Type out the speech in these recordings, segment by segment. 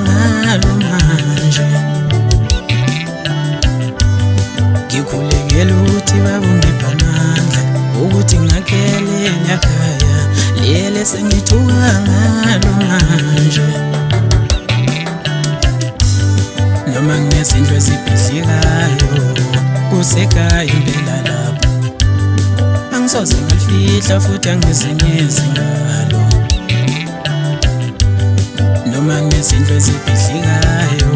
ngalo manje. Ngikhulekela ukuthi babungipha amandla ukuthi ngakhele lakhaya lele sengithuka ngalo manje. Noma nginezinto ezibhidlikayo kusekhaya impela lapho angisoze ngalifihla futhi angizenyezi ngalo. Noma nginezinto ezibhidlikayo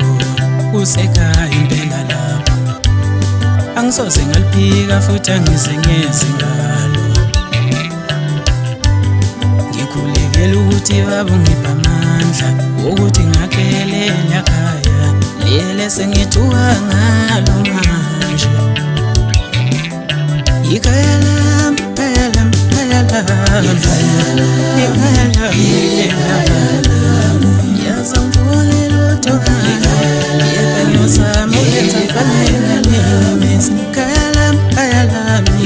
kusekhaya impela lapho angisoze ngaliphika futhi angizenyezi ngalo. Ngikhulekela ukuthi babungipha amandla ukuthi ngakhele lakhaya lele sengithuka ngalo manje. Ikhaya lami, ikhaya lami, ikhaya lami, ikhaya lami, yazi angifuni lutho ngalo, yebo ngiyozama ukwenza kufanele nami. Ikhaya lami, ikhaya lami,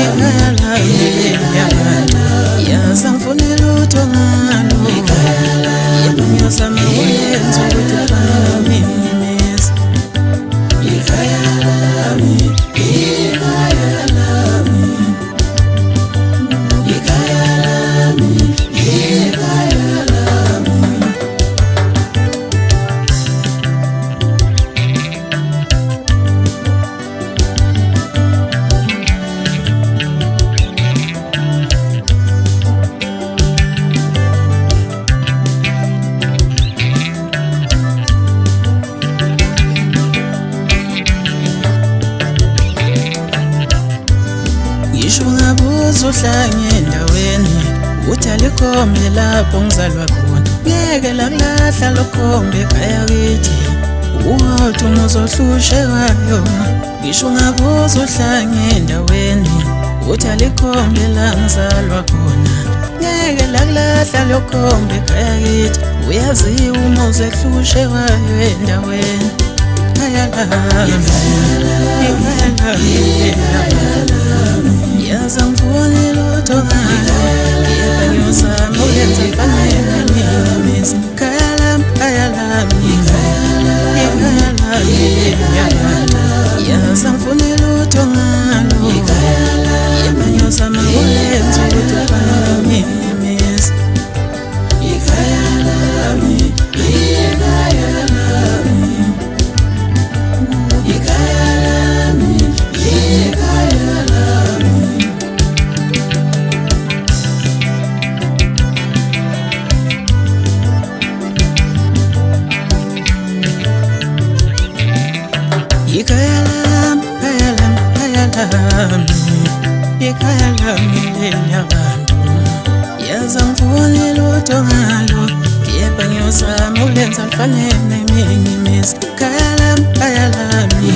ikhaya lami, yazi angifuni lutho ngalo, yebo ngiyozama ukwenza kufanele nami. Ikhaya lami, ikhaya lami, ikhaya lami, ikhaya lami. Ngisho ngabuza uhlanye endaweni uthi alikhombe lapho ngizalwa khona, ngeke lakulahla lokhombe ekhaya kithi uthi umuzi ohlushekayo. Ngisho ngabuza uhlanye endaweni uthi alikhombe la ngizalwa khona, ngeke lakulahla lokhombe ekhaya kithi uyaziwa umuzi ohlushekayo endaweni. Ikhaya lami, ikhaya lami, yazi angifuni lutho ngalo, yebo ngiyozama ukwenza kufanele nami. Ikhaya lami, ikhaya lami, ikhaya lami, yazi angifuni lutho ngalo, yebo ngiyozama ukwenza kufanele nami. Ikhaya lami, ikhaya lami, ikhaya lami, ikhaya lami. Ikhaya lami, ikhaya lami, ikhaya lami, ikhaya lami labantu, yazi angifuni lutho ngalo, yebo ngiyozama ukwenza kufanele nami. Ikhaya lami, ikhaya lami,